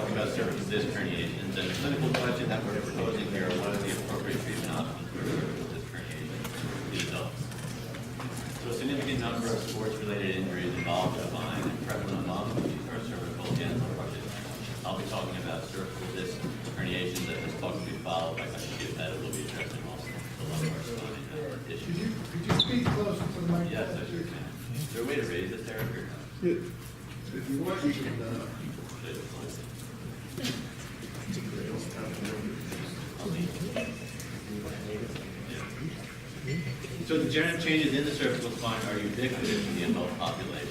talking about cervical disc herniations, and the clinical question that we're proposing here are what are the appropriate treatment options for cervical disc herniations in adults. So a significant number of sports-related injuries involve the spine, and prevalent among these are cervical and lumbar disc herniations. I'll be talking about cervical disc herniations, and this talk will be followed by Dr. that will be addressing also the lumbar spine issues. Could you speak closer to the microphone? Yes, I sure can. Is there a way to raise this, Eric, or no? If you want, you can. So the degenerative changes in the cervical spine are ubiquitous in the adult population.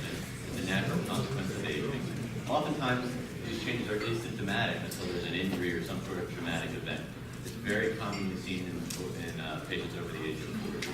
It's a natural consequence of aging. Oftentimes, these changes are asymptomatic until there's an injury or some sort of traumatic event. It's very commonly seen in patients over the age of 40.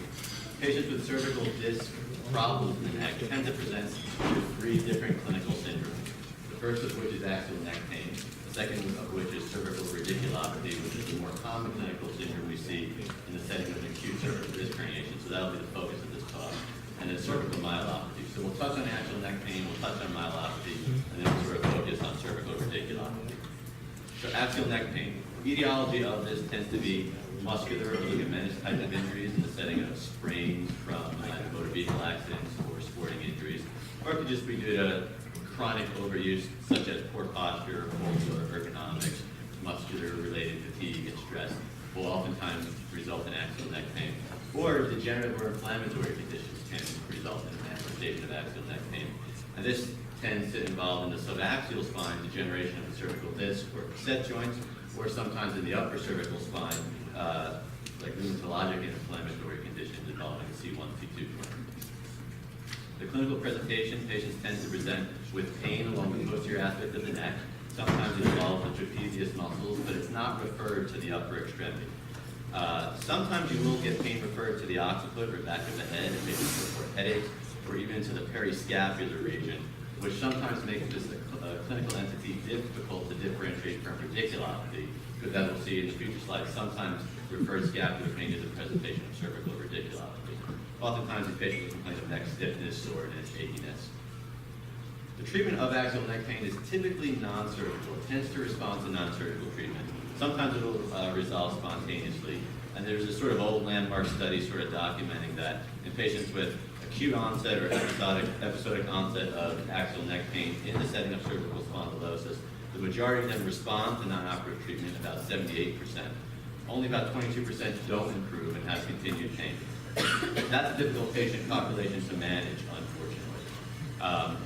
Patients with cervical disc problems in the neck tend to present with 3 different clinical syndromes. The first of which is axial neck pain. The second of which is cervical radiculopathy, which is the more common clinical syndrome we see in the setting of an acute cervical disc herniation. So that'll be the focus of this talk. And then cervical myelopathy. So we'll touch on axial neck pain, we'll touch on myelopathy, and then we'll sort of focus on cervical radiculopathy. So axial neck pain. The etiology of this tends to be muscular or ligamentous type of injuries in the setting of sprains from motor vehicle accidents or sporting injuries, or it could just be due to chronic overuse such as poor posture, poor ergonomics, muscular-related fatigue and stress will oftentimes result in axial neck pain, or degenerative or inflammatory conditions can result in a manifestation of axial neck pain. And this tends to involve in the subaxial spine degeneration of the cervical disc or facet joints, or sometimes in the upper cervical spine, like rheumatologic and inflammatory conditions involving the C1, C2 joint. The clinical presentation, patients tend to present with pain along the posterior aspect of the neck. Sometimes it involves the trapezius muscles, but it's not referred to the upper extremity. Sometimes you will get pain referred to the occiput or back of the head, and patients report headaches, or even to the periscapular region, which sometimes makes this a clinical entity difficult to differentiate from radiculopathy, because as we'll see in the future slides, sometimes referred scapular pain is a presentation of cervical radiculopathy. Oftentimes, these patients will complain of neck stiffness, soreness, achiness. The treatment of axial neck pain is typically non-surgical. It tends to respond to non-surgical treatment. Sometimes it will resolve spontaneously. And there's a sort of old landmark study sort of documenting that in patients with acute onset or episodic onset of axial neck pain in the setting of cervical spondylosis, the majority of them respond to non-operative treatment, about 78%. Only about 22% don't improve and have continued pain. That's a difficult patient population to manage, unfortunately.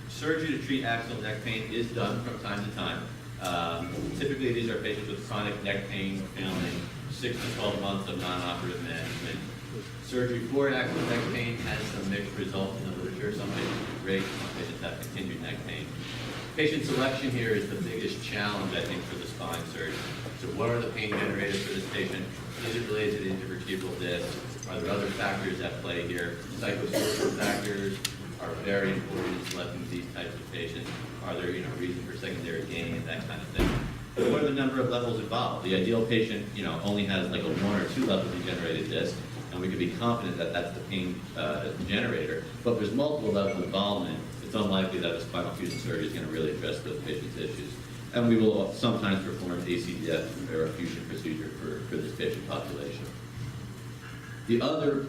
Surgery to treat axial neck pain is done from time to time. Typically, these are patients with chronic neck pain failing 6 to 12 months of non-operative management. Surgery for axial neck pain has some mixed results in the literature. Some patients are great, some patients have continued neck pain. Patient selection here is the biggest challenge, I think, for the spine surgeon. So what are the pain generators for this patient? Is it related to the intervertebral disc? Are there other factors at play here? Psychosocial factors are very important in selecting these types of patients. Are there, reasons for secondary gain and that kind of thing? But what are the number of levels involved? The ideal patient, only has like a 1 or 2 level degenerated disc, and we can be confident that that's the pain generator. But if there's multiple level involvement, it's unlikely that a spinal fusion surgery is going to really address those patients' issues. And we will sometimes perform ACDF or a fusion procedure for this patient population. The other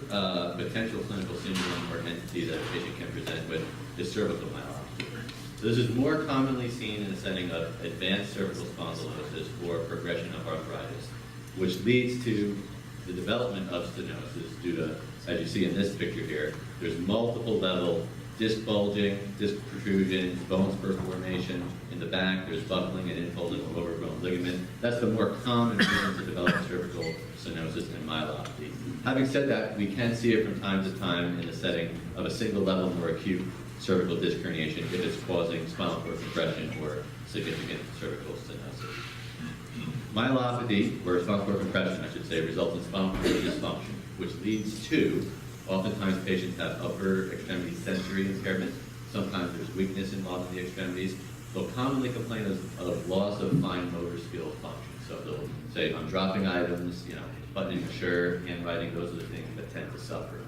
potential clinical syndrome or entity that a patient can present with is cervical myelopathy. So this is more commonly seen in the setting of advanced cervical spondylosis or progression of arthritis, which leads to the development of stenosis due to, as you see in this picture here, there's multiple level disc bulging, disc protrusions, bone spur formation in the back, there's buckling and infolding of overgrown ligament. That's the more common reason to develop cervical stenosis and myelopathy. Having said that, we can see it from time to time in the setting of a single level more acute cervical disc herniation if it's causing spinal cord compression or significant cervical stenosis. Myelopathy, or spinal cord compression, I should say, results in spinal cord dysfunction, which leads to, oftentimes patients have upper extremity sensory impairment. Sometimes there's weakness involved in the extremities. They'll commonly complain of loss of fine motor skill function. So they'll say, I'm dropping items, buttoning a shirt, handwriting, those are the things that tend to suffer.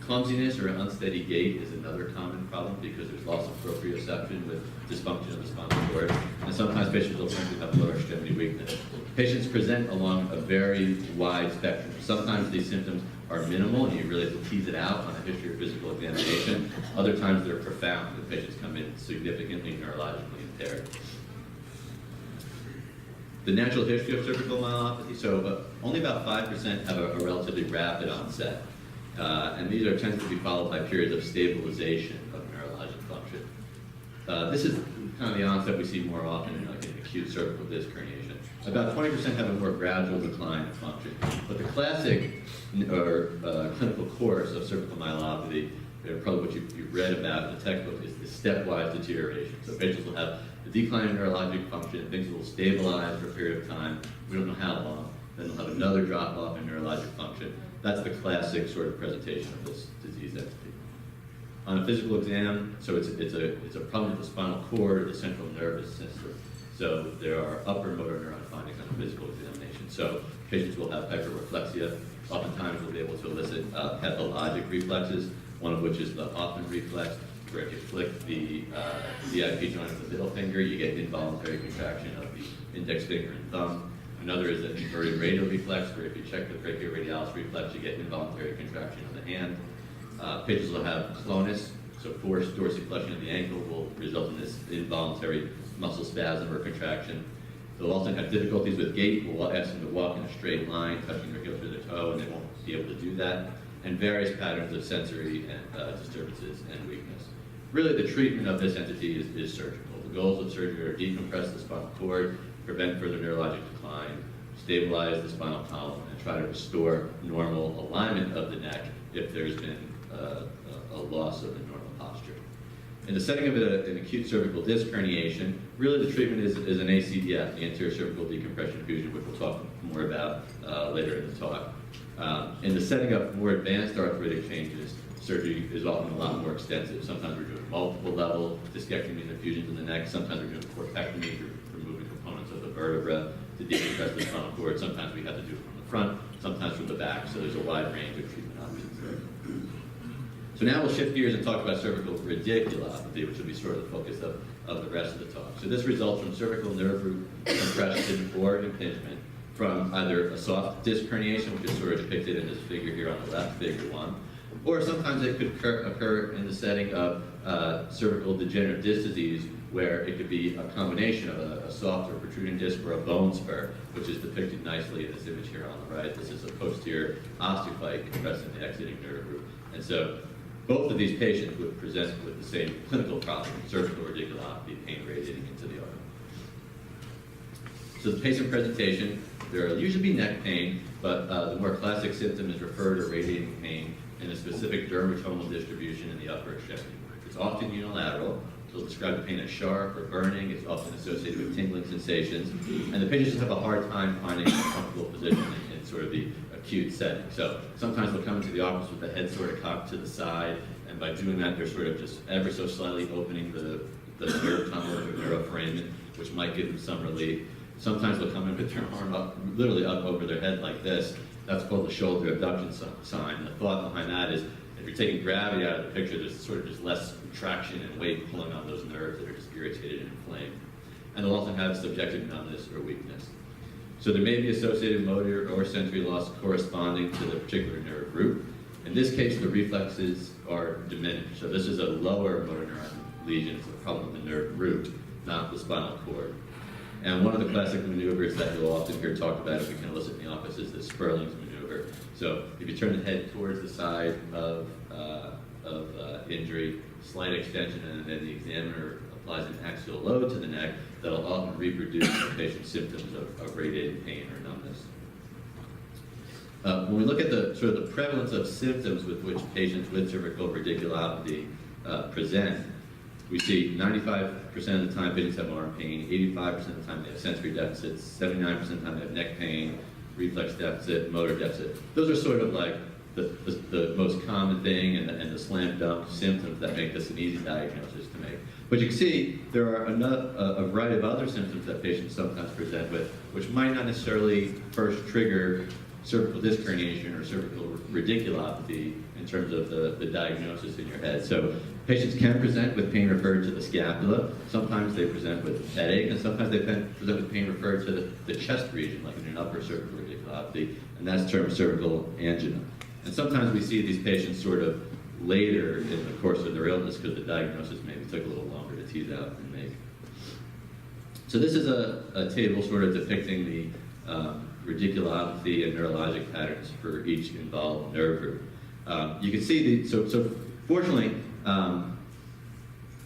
Clumsiness or unsteady gait is another common problem because there's loss of proprioception with dysfunction of the spinal cord, and sometimes patients will tend to have lower extremity weakness. Patients present along a very wide spectrum. Sometimes these symptoms are minimal and you really have to tease it out on a history or physical examination. Other times they're profound. The patients come in significantly neurologically impaired. The natural history of cervical myelopathy, so only about 5% have a relatively rapid onset. And these tend to be followed by periods of stabilization of neurologic function. This is kind of the onset we see more often in acute cervical disc herniation. About 20% have a more gradual decline in function. But the classic or clinical course of cervical myelopathy, probably what you've read about in the textbook, is the stepwise deterioration. So patients will have a decline in neurologic function, things will stabilize for a period of time, we don't know how long, then they'll have another drop off in neurologic function. That's the classic sort of presentation of this disease entity. On a physical exam, so it's a problem with the spinal cord or the central nervous system. So there are upper motor neuron findings on a physical examination. So patients will have hyperreflexia. Oftentimes we'll be able to elicit pathologic reflexes, one of which is the Hoffman reflex, where if you flick the IP joint of the middle finger, you get involuntary contraction of the index finger and thumb. Another is an inverted radial reflex, where if you check the brachioradialis reflex, you get involuntary contraction of the hand. Patients will have clonus, so forced dorsiflexion of the ankle will result in this involuntary muscle spasm or contraction. They'll also have difficulties with gait. We'll ask them to walk in a straight line, touching their heel through their toe, and they won't be able to do that. And various patterns of sensory and disturbances and weakness. Really, the treatment of this entity is surgical. The goals of surgery are decompress the spinal cord, prevent further neurologic decline, stabilize the spinal column, and try to restore normal alignment of the neck if there's been a loss of the normal posture. In the setting of an acute cervical disc herniation, really the treatment is an ACDF, the anterior cervical decompression fusion, which we'll talk more about later in the talk. In the setting of more advanced arthritic changes, surgery is often a lot more extensive. Sometimes we're doing multiple level discectomies and fusions in the neck. Sometimes we're doing corpectomy, removing components of the vertebra to decompress the spinal cord. Sometimes we have to do it from the front, sometimes from the back. So there's a wide range of treatment options there. So now we'll shift gears and talk about cervical radiculopathy, which will be sort of the focus of the rest of the talk. So this results from cervical nerve root compression or impingement from either a soft disc herniation, which is sort of depicted in this figure here on the left, figure 1, or sometimes it could occur in the setting of cervical degenerative disc disease, where it could be a combination of a soft or protruding disc or a bone spur, which is depicted nicely in this image here on the right. This is a posterior osteophyte compressing the exiting nerve root. And so both of these patients would present with the same clinical problem, cervical radiculopathy, pain radiating into the arm. So the patient presentation, there will usually be neck pain, but the more classic symptom is referred or radiating pain in a specific dermatomal distribution in the upper extremity. It's often unilateral. So we'll describe the pain as sharp or burning. It's often associated with tingling sensations. And the patients have a hard time finding a comfortable position in sort of the acute setting. So sometimes they'll come into the office with the head sort of cocked to the side, and by doing that, they're sort of just ever so slightly opening the nerve tunnel or neuroforamen, which might give them some relief. Sometimes they'll come in with their arm up, literally up over their head like this. That's called the shoulder abduction sign. And the thought behind that is, if you're taking gravity out of the picture, there's sort of just less traction and weight pulling on those nerves that are just irritated and inflamed. And they'll often have subjective numbness or weakness. So there may be associated motor or sensory loss corresponding to the particular nerve root. In this case, the reflexes are diminished. So this is a lower motor neuron lesion. It's a problem with the nerve root, not the spinal cord. And one of the classic maneuvers that you'll often hear talked about if we can elicit in the office is the Sperling's maneuver. So if you turn the head towards the side of injury, slight extension, and then the examiner applies an axial load to the neck, that'll often reproduce the patient's symptoms of radiating pain or numbness. When we look at the sort of the prevalence of symptoms with which patients with cervical radiculopathy present, we see 95% of the time patients have arm pain, 85% of the time they have sensory deficits, 79% of the time they have neck pain, reflex deficit, motor deficit. Those are sort of like the most common thing and the slam dunk symptoms that make this an easy diagnosis to make. But you can see there are a variety of other symptoms that patients sometimes present with, which might not necessarily first trigger cervical disc herniation or cervical radiculopathy in terms of the diagnosis in your head. So patients can present with pain referred to the scapula. Sometimes they present with headache, and sometimes they present with pain referred to the chest region, like in an upper cervical radiculopathy, and that's termed cervical angina. And sometimes we see these patients sort of later in the course of their illness because the diagnosis maybe took a little longer to tease out and make. So this is a table sort of depicting the radiculopathy and neurologic patterns for each involved nerve group. You can see so fortunately,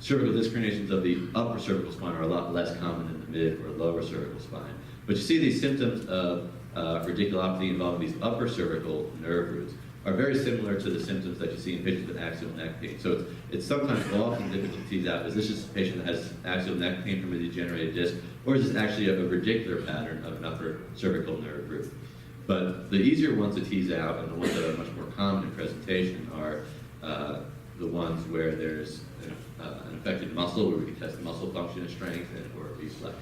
cervical disc herniations of the upper cervical spine are a lot less common than the mid or lower cervical spine. But you see these symptoms of radiculopathy involving these upper cervical nerve roots are very similar to the symptoms that you see in patients with axial neck pain. So it's sometimes often difficult to tease out, is this just a patient that has axial neck pain from a degenerated disc, or is this actually a radicular pattern of an upper cervical nerve root? But the easier ones to tease out, and the ones that are much more common in presentation, are the ones where there's an affected muscle, where we can test muscle function and strength or reflex.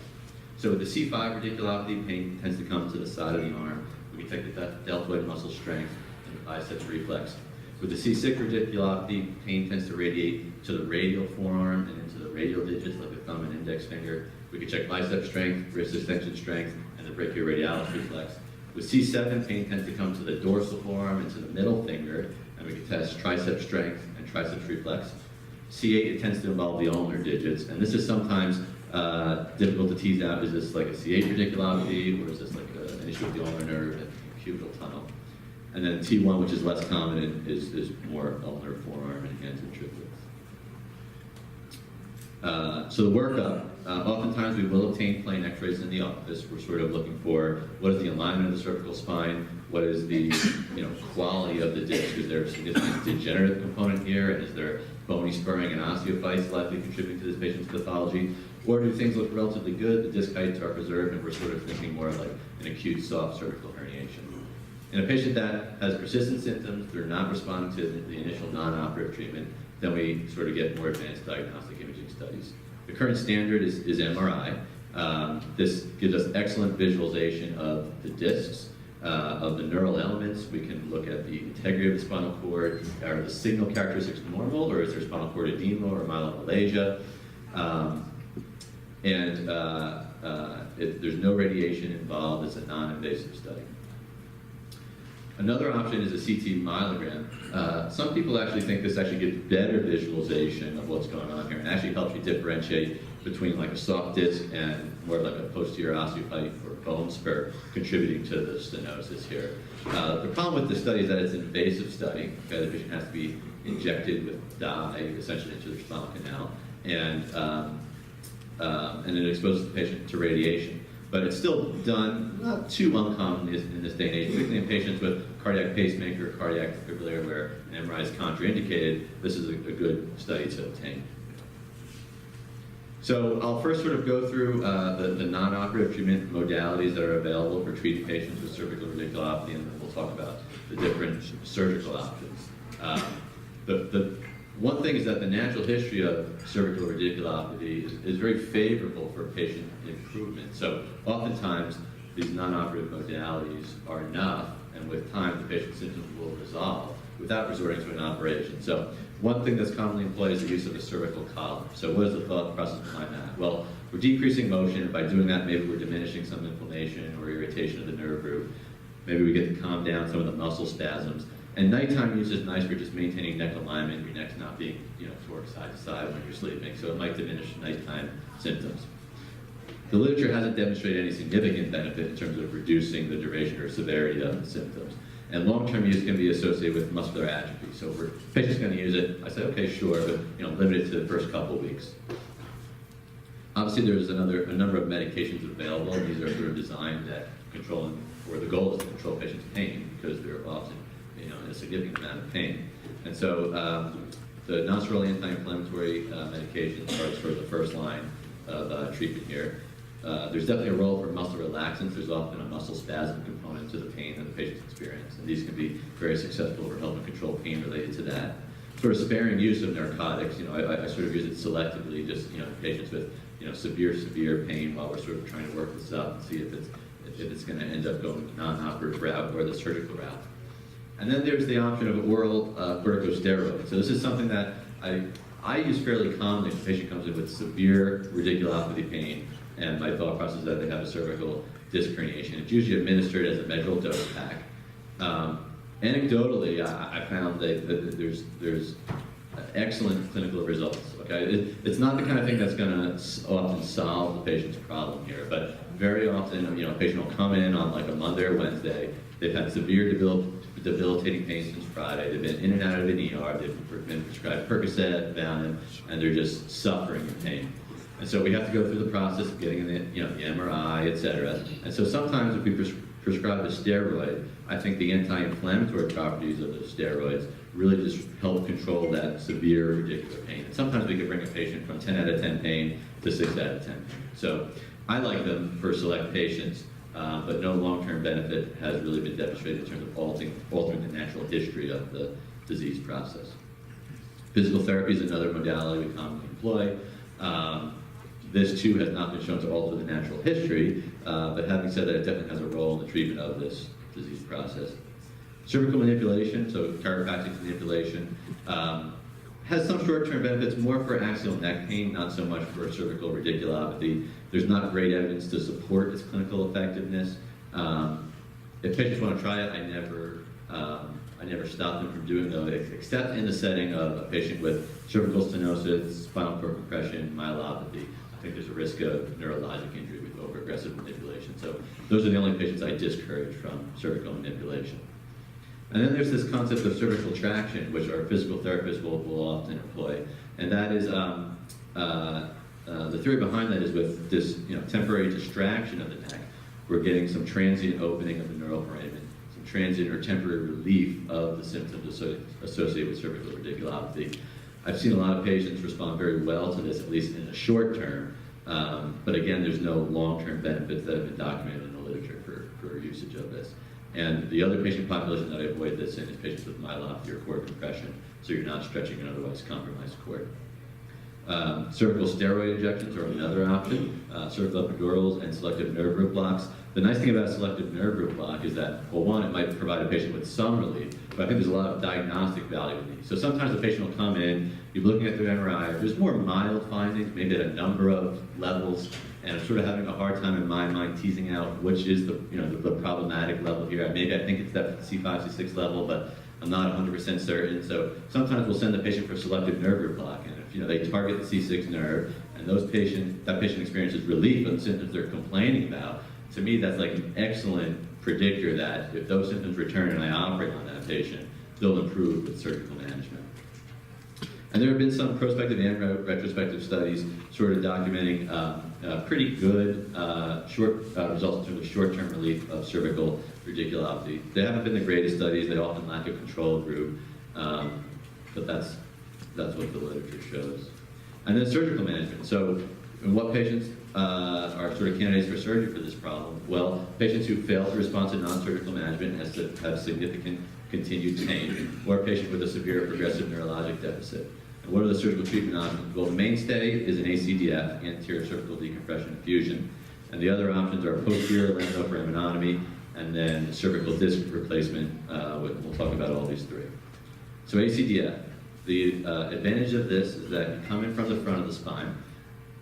So with the C5 radiculopathy, pain tends to come to the side of the arm. We can take the deltoid muscle strength and the biceps reflex. With the C6 radiculopathy, pain tends to radiate to the radial forearm and into the radial digits, like the thumb and index finger. We can check bicep strength, wrist extension strength, and the brachioradialis reflex. With C7, pain tends to come to the dorsal forearm and to the middle finger, and we can test tricep strength and triceps reflex. C8, it tends to involve the ulnar digits, and this is sometimes difficult to tease out. Is this like a C8 radiculopathy, or is this like an issue with the ulnar nerve and cubital tunnel? And then T1, which is less common, is more ulnar forearm and hands and triplets. So the workup, oftentimes we will obtain plain x-rays in the office. We're sort of looking for what is the alignment of the cervical spine, what is the quality of the disc, is there a significant degenerative component here, and is there bony spurring and osteophytes likely contributing to this patient's pathology, or do things look relatively good, the disc heights are preserved, and we're sort of thinking more like an acute soft cervical herniation. In a patient that has persistent symptoms, they're not responding to the initial non-operative treatment, then we sort of get more advanced diagnostic imaging studies. The current standard is MRI. This gives us excellent visualization of the discs, of the neural elements. We can look at the integrity of the spinal cord. Are the signal characteristics normal, or is there spinal cord edema or myelomalacia? There's no radiation involved. It's a non-invasive study. Another option is a CT myelogram. Some people actually think this actually gives better visualization of what's going on here and actually helps you differentiate between like a soft disc and more like a posterior osteophyte or bone spur contributing to the stenosis here. The problem with this study is that it's an invasive study. Okay, the patient has to be injected with dye, essentially into their spinal canal, and it exposes the patient to radiation. But it's still done not too uncommon in this day and age, particularly in patients with cardiac pacemaker or cardiac defibrillator where an MRI is contraindicated. This is a good study to obtain. So I'll first sort of go through the non-operative treatment modalities that are available for treating patients with cervical radiculopathy, and then we'll talk about the different surgical options. The one thing is that the natural history of cervical radiculopathy is very favorable for patient improvement. So oftentimes, these non-operative modalities are enough, and with time, the patient's symptoms will resolve without resorting to an operation. So one thing that's commonly employed is the use of a cervical collar. So what is the thought process behind that? Well, we're decreasing motion, and by doing that, maybe we're diminishing some inflammation or irritation of the nerve root. Maybe we get to calm down some of the muscle spasms. And nighttime use is nice for just maintaining neck alignment, your neck's not being torqued side to side when you're sleeping, so it might diminish nighttime symptoms. The literature hasn't demonstrated any significant benefit in terms of reducing the duration or severity of the symptoms. And long-term use can be associated with muscular atrophy. So if a patient's going to use it, I say, okay, sure, but limit it to the first couple weeks. Obviously, there's a number of medications available, and these are sort of designed at controlling, or the goal is to control patients' pain because they're often in a significant amount of pain. And so the non-steroidal anti-inflammatory medications are sort of the first line of treatment here. There's definitely a role for muscle relaxants. There's often a muscle spasm component to the pain that the patients experience, and these can be very successful for helping control pain related to that. Sort of sparing use of narcotics. I sort of use it selectively, just patients with severe pain while we're sort of trying to work this up and see if if it's going to end up going the non-operative route or the surgical route. And then there's the option of oral corticosteroids. So this is something that I use fairly commonly if a patient comes in with severe radiculopathy pain, and my thought process is that they have a cervical disc herniation. It's usually administered as a measurable dose pack. Anecdotally, I found that there's excellent clinical results. Okay, it's not the kind of thing that's going to often solve the patient's problem here, but very often, a patient will come in on like a Monday or Wednesday. They've had severe debilitating pain since Friday. They've been in and out of an ER. They've been prescribed Percocet, Valium, and they're just suffering in pain. And so we have to go through the process of getting the MRI, et cetera. And so sometimes if we prescribe a steroid, I think the anti-inflammatory properties of those steroids really just help control that severe radicular pain. And sometimes we can bring a patient from 10 out of 10 pain to 6 out of 10 pain. So I like them for select patients, but no long-term benefit has really been demonstrated in terms of altering the natural history of the disease process. Physical therapy is another modality we commonly employ. This too has not been shown to alter the natural history, but having said that, it definitely has a role in the treatment of this disease process. Cervical manipulation, so chiropractic manipulation, has some short-term benefits, more for axial neck pain, not so much for cervical radiculopathy. There's not great evidence to support its clinical effectiveness. If patients want to try it, I never stop them from doing so, except in the setting of a patient with cervical stenosis, spinal cord compression, myelopathy. I think there's a risk of neurologic injury with overaggressive manipulation. So those are the only patients I discourage from cervical manipulation. And then there's this concept of cervical traction, which our physical therapists will often employ. And that is, the theory behind that is with this temporary distraction of the neck, we're getting some transient opening of the neural foramen, some transient or temporary relief of the symptoms associated with cervical radiculopathy. I've seen a lot of patients respond very well to this, at least in the short term. But again, there's no long-term benefits that have been documented in the literature for usage of this. And the other patient population that I avoid this in is patients with myelopathy or cord compression, so you're not stretching an otherwise compromised cord. Cervical steroid injections are another option, cervical epidurals and selective nerve root blocks. The nice thing about a selective nerve root block is that, well, one, it might provide a patient with some relief, but I think there's a lot of diagnostic value in these. So sometimes the patient will come in, you're looking at their MRI, there's more mild findings, maybe at a number of levels, and I'm sort of having a hard time in my mind teasing out which is the problematic level here. Maybe I think it's that C5, C6 level, but I'm not 100% certain. So sometimes we'll send the patient for selective nerve root block, and if they target the C6 nerve, and that patient experiences relief of the symptoms they're complaining about, to me that's like an excellent predictor that if those symptoms return and I operate on that patient, they'll improve with surgical management. And there have been some prospective and retrospective studies sort of documenting pretty good short results in terms of short-term relief of cervical radiculopathy. They haven't been the greatest studies. They often lack a control group, but that's what the literature shows. And then surgical management. So what patients are sort of candidates for surgery for this problem? Well, patients who fail to respond to non-surgical management has to have significant continued pain, or a patient with a severe progressive neurologic deficit. And what are the surgical treatment options? Well, the mainstay is an ACDF, anterior cervical decompression and fusion. And the other options are posterior laminal foraminology and then cervical disc replacement. We'll talk about all these three. So ACDF, the advantage of this is that you come in from the front of the spine.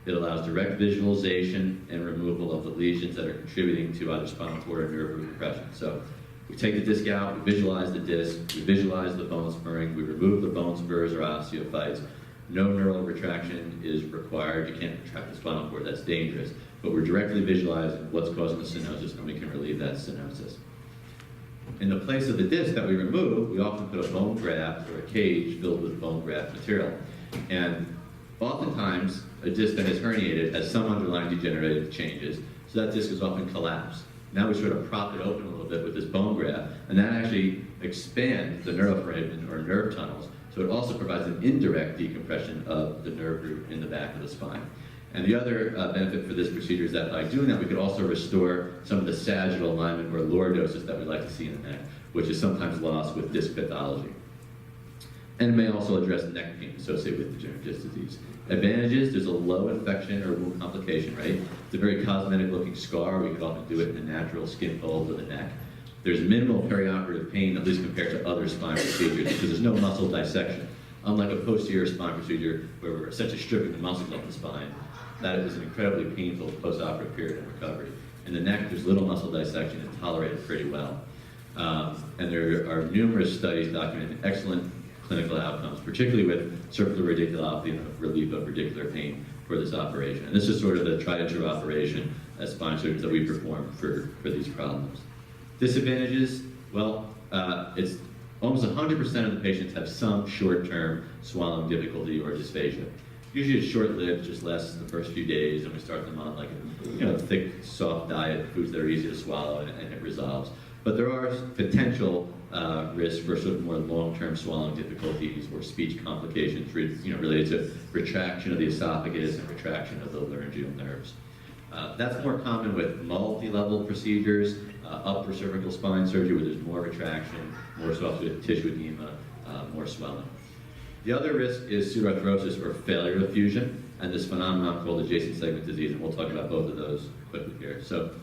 It allows direct visualization and removal of the lesions that are contributing to either spinal cord or nerve root compression. So we take the disc out, we visualize the disc, we visualize the bone spurring, we remove the bone spurs or osteophytes. No neural retraction is required. You can't retract the spinal cord, that's dangerous. But we're directly visualizing what's causing the stenosis, and we can relieve that stenosis. In the place of the disc that we remove, we often put a bone graft or a cage filled with bone graft material. And oftentimes, a disc that is herniated has some underlying degenerative changes, so that disc is often collapsed. Now we sort of prop it open a little bit with this bone graft, and that actually expands the neuroforamen or nerve tunnels, so it also provides an indirect decompression of the nerve root in the back of the spine. And the other benefit for this procedure is that by doing that, we could also restore some of the sagittal alignment or lordosis that we like to see in the neck, which is sometimes lost with disc pathology. And it may also address neck pain associated with degenerative disc disease. Advantages, there's a low infection or wound complication rate. It's a very cosmetic looking scar. We could often do it in the natural skin fold of the neck. There's minimal perioperative pain, at least compared to other spine procedures, because there's no muscle dissection. Unlike a posterior spine procedure, where we're essentially stripping the muscles off the spine, that is an incredibly painful post-operative period of recovery. In the neck, there's little muscle dissection and tolerated pretty well. And there are numerous studies documenting excellent clinical outcomes, particularly with cervical radiculopathy and the relief of radicular pain for this operation. And this is sort of the tried and true operation as spine surgeons that we perform for these problems. Disadvantages, well, it's almost 100% of the patients have some short-term swallowing difficulty or dysphagia. Usually it's short-lived, just lasts the first few days, and we start them on like a thick, soft diet, foods that are easy to swallow, and it resolves. But there are potential risks for sort of more long-term swallowing difficulties or speech complications related to retraction of the esophagus and retraction of the laryngeal nerves. That's more common with multi-level procedures, upper cervical spine surgery where there's more retraction, more soft tissue edema, more swelling. The other risk is pseudoarthrosis or failure of fusion, and this phenomenon called adjacent segment disease, and we'll talk about both of those quickly here. So,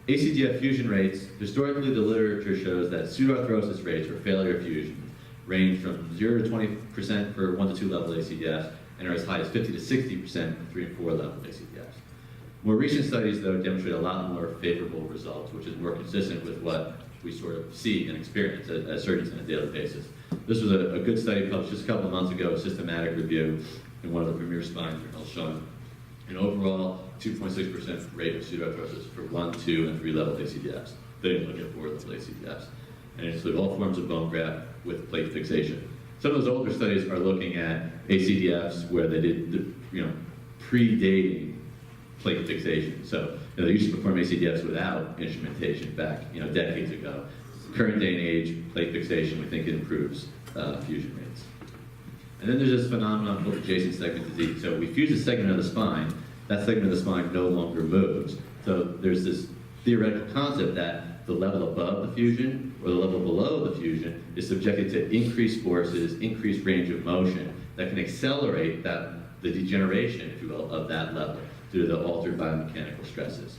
ACDF fusion rates, historically the literature shows that pseudoarthrosis rates or failure of fusion range from 0 to 20% for 1 to 2 level ACDFs and are as high as 50 to 60% for 3 and 4 level ACDFs. More recent studies, though, demonstrate a lot more favorable results, which is more consistent with what we sort of see and experience as surgeons on a daily basis. This was a good study published just a couple of months ago, a systematic review in one of the premier spine journals showing an overall 2.6% rate of pseudoarthrosis for 1, 2, and 3 level ACDFs. They didn't look at 4 level ACDFs. And it included all forms of bone graft with plate fixation. Some of those older studies are looking at ACDFs where they did, predating plate fixation. So they used to perform ACDFs without instrumentation back, decades ago. Current day and age, plate fixation, we think it improves fusion rates. And then there's this phenomenon called adjacent segment disease. So we fuse a segment of the spine, that segment of the spine no longer moves. So there's this theoretical concept that the level above the fusion or the level below the fusion is subjected to increased forces, increased range of motion that can accelerate the degeneration, if you will, of that level due to the altered biomechanical stresses.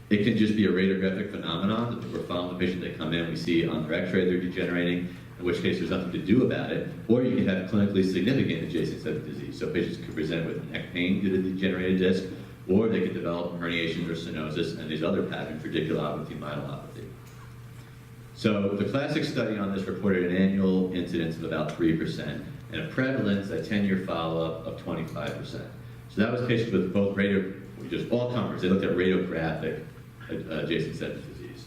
It can just be a radiographic phenomenon that we're following the patient, they come in, we see on their x-ray they're degenerating, in which case there's nothing to do about it, or you can have clinically significant adjacent segment disease. So patients could present with neck pain due to degenerated disc, or they could develop herniations or stenosis and these other patterns, radiculopathy, myelopathy. So the classic study on this reported an annual incidence of about 3% and a prevalence at 10-year follow-up of 25%. So that was patients with both just all comers. They looked at radiographic adjacent segment disease.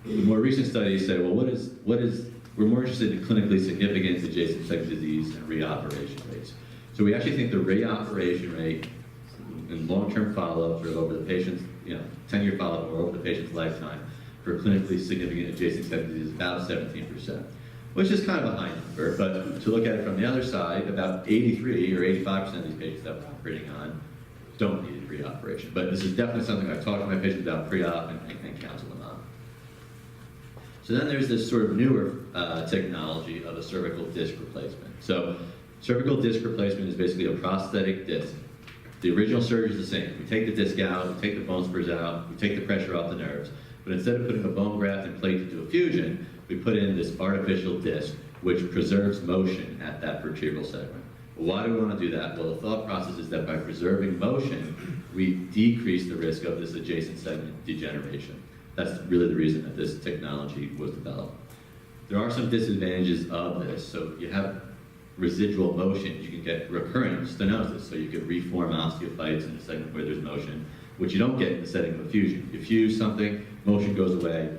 The more recent studies say, well, we're more interested in clinically significant adjacent segment disease and reoperation rates. So we actually think the reoperation rate in long-term follow-up or over the patient's, 10-year follow-up or over the patient's lifetime for clinically significant adjacent segment disease is about 17%, which is kind of a high number, but to look at it from the other side, about 83 or 85% of these patients that we're operating on don't need a reoperation. But this is definitely something I've talked to my patients about pre-op and counsel them on. So then there's this sort of newer technology of a cervical disc replacement. So cervical disc replacement is basically a prosthetic disc. The original surgery is the same. We take the disc out, we take the bone spurs out, we take the pressure off the nerves, but instead of putting a bone graft and plate to do a fusion, we put in this artificial disc which preserves motion at that vertebral segment. Why do we want to do that? Well, the thought process is that by preserving motion, we decrease the risk of this adjacent segment degeneration. That's really the reason that this technology was developed. There are some disadvantages of this. So you have residual motion, you can get recurrent stenosis, so you could reform osteophytes in the segment where there's motion, which you don't get in the setting of a fusion. You fuse something, motion goes away,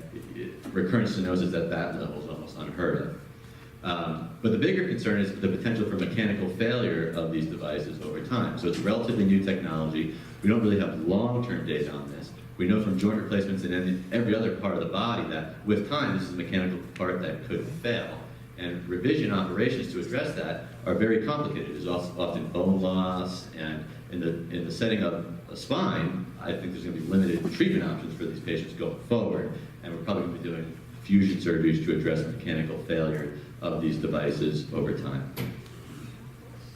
recurrent stenosis at that level is almost unheard of. But the bigger concern is the potential for mechanical failure of these devices over time. So it's a relatively new technology. We don't really have long-term data on this. We know from joint replacements in every other part of the body that with time, this is a mechanical part that could fail. And revision operations to address that are very complicated. There's also often bone loss, and in the setting of a spine, I think there's going to be limited treatment options for these patients going forward, and we're probably going to be doing fusion surgeries to address mechanical failure of these devices over time.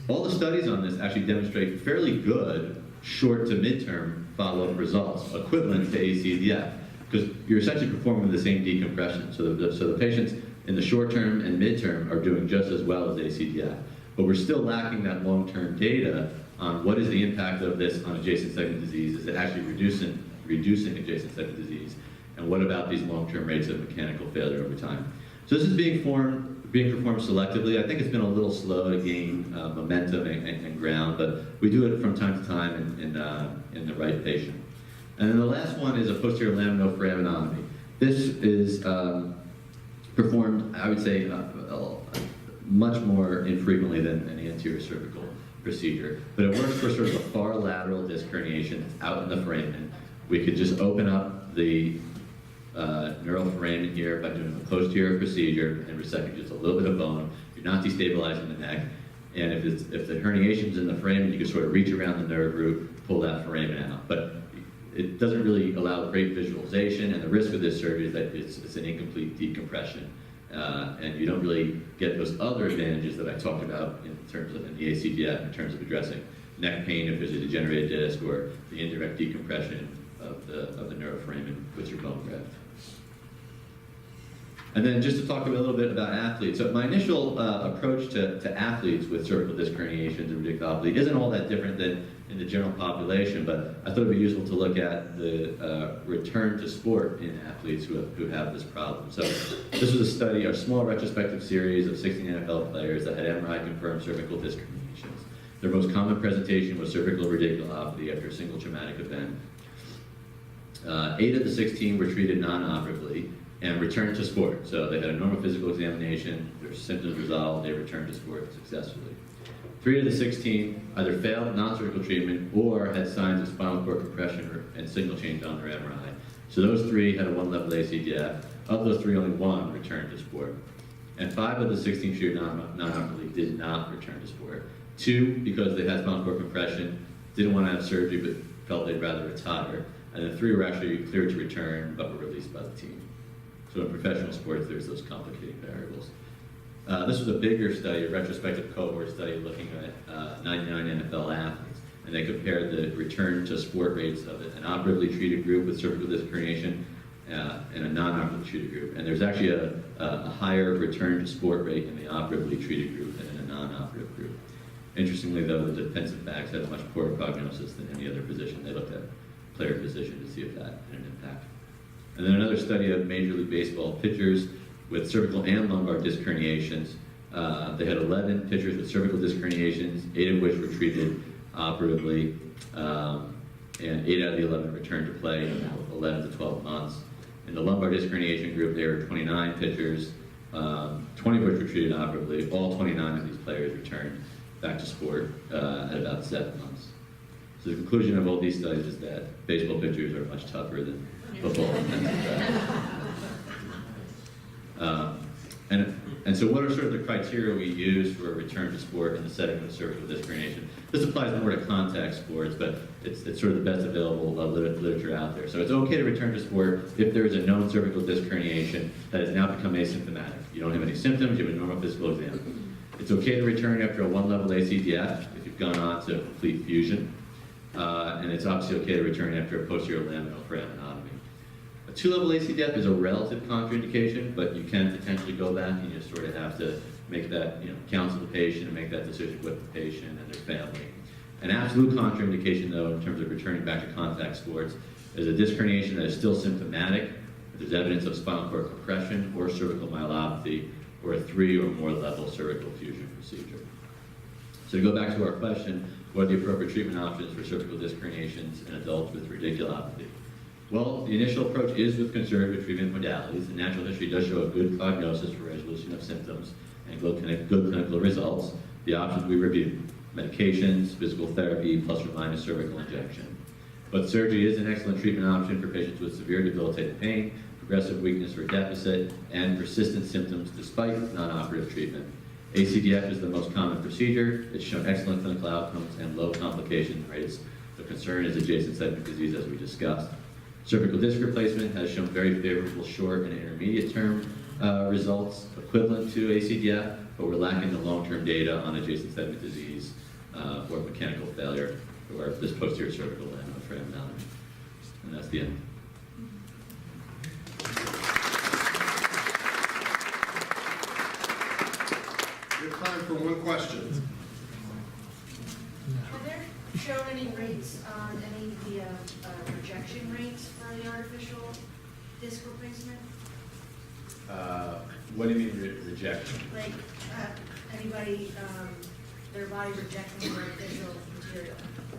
All the studies on this actually demonstrate fairly good short to midterm follow-up results, equivalent to ACDF, because you're essentially performing the same decompression. So the patients in the short term and midterm are doing just as well as ACDF. But we're still lacking that long-term data on what is the impact of this on adjacent segment disease. Is it actually reducing adjacent segment disease? And what about these long-term rates of mechanical failure over time? So this is being performed selectively. I think it's been a little slow to gain momentum and ground, but we do it from time to time in the right patient. And then the last one is a posterior laminal foraminology. This is performed, I would say, much more infrequently than an anterior cervical procedure, but it works for sort of a far lateral disc herniation that's out in the foramen. We could just open up the neural foramen here by doing a posterior procedure and resecting just a little bit of bone. You're not destabilizing the neck, and if the herniation's in the foramen, you can sort of reach around the nerve root, pull that foramen out. But it doesn't really allow great visualization, and the risk of this surgery is that it's an incomplete decompression. And you don't really get those other advantages that I talked about in terms of in the ACDF, in terms of addressing neck pain if there's a degenerated disc, or the indirect decompression of the neuroforamen with your bone graft. And then just to talk a little bit about athletes. So my initial approach to athletes with cervical disc herniations and radiculopathy isn't all that different than in the general population, but I thought it would be useful to look at the return to sport in athletes who have this problem. So this was a study, a small retrospective series of 16 NFL players that had MRI-confirmed cervical disc herniations. Their most common presentation was cervical radiculopathy after a single traumatic event. 8 of the 16 were treated non-operatively and returned to sport. So they had a normal physical examination, their symptoms resolved, they returned to sport successfully. 3 of the 16 either failed non-surgical treatment or had signs of spinal cord compression and signal change on their MRI. So those 3 had a 1-level ACDF. Of those 3, only 1 returned to sport. And 5 of the 16 treated non-operatively did not return to sport. 2, because they had spinal cord compression, didn't want to have surgery but felt they'd rather retire. And then 3 were actually cleared to return but were released by the team. So in professional sports, there's those complicating variables. This was a bigger study, a retrospective cohort study looking at 99 NFL athletes, and they compared the return to sport rates of an operatively treated group with cervical disc herniation and a non-operatively treated group. And there's actually a higher return to sport rate in the operatively treated group than in a non-operative group. Interestingly, though, the defensive backs had a much poorer prognosis than any other position. They looked at player position to see if that had an impact. And then another study of Major League Baseball pitchers with cervical and lumbar disc herniations. They had 11 pitchers with cervical disc herniations, 8 of which were treated operatively, and 8 out of the 11 returned to play in 11 to 12 months. In the lumbar disc herniation group, there were 29 pitchers, 20 of which were treated operatively. All 29 of these players returned back to sport at about 7 months. So the conclusion of all these studies is that baseball pitchers are much tougher than football. And so what are sort of the criteria we use for a return to sport in the setting of cervical disc herniation? This applies more to contact sports, but it's sort of the best available literature out there. So it's okay to return to sport if there is a known cervical disc herniation that has now become asymptomatic. You don't have any symptoms, you have a normal physical exam. It's okay to return after a 1-level ACDF if you've gone on to complete fusion. And it's obviously okay to return after a posterior laminal foraminology. A 2-level ACDF is a relative contraindication, but you can potentially go back and you sort of have to make that, counsel the patient and make that decision with the patient and their family. An absolute contraindication, though, in terms of returning back to contact sports, is a disc herniation that is still symptomatic, if there's evidence of spinal cord compression or cervical myelopathy, or a 3 or more level cervical fusion procedure. So to go back to our question, what are the appropriate treatment options for cervical disc herniations in adults with radiculopathy? Well, the initial approach is with conservative treatment modalities. The natural history does show a good prognosis for resolution of symptoms and good clinical results. The options we reviewed: medications, physical therapy, plus or minus cervical injection. But surgery is an excellent treatment option for patients with severe debilitating pain, progressive weakness or deficit, and persistent symptoms despite non-operative treatment. ACDF is the most common procedure. It's shown excellent clinical outcomes and low complication rates. The concern is adjacent segment disease, as we discussed. Cervical disc replacement has shown very favorable short and intermediate term results equivalent to ACDF, but we're lacking the long-term data on adjacent segment disease or mechanical failure or this posterior cervical laminal foraminology. And that's the end. We have time for one question. Have there shown any rates on any of the rejection rates for the artificial disc replacement? What do you mean rejection? Like, anybody, their body rejecting the artificial material?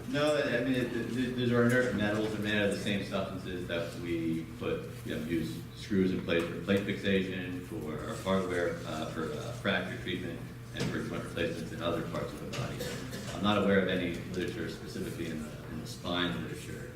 No, I mean, these are inert metals. They're made out of the same substances that we use screws in place for plate fixation, for our hardware, for fracture treatment, and for joint replacements in other parts of the body. I'm not aware of any literature specifically in the spine literature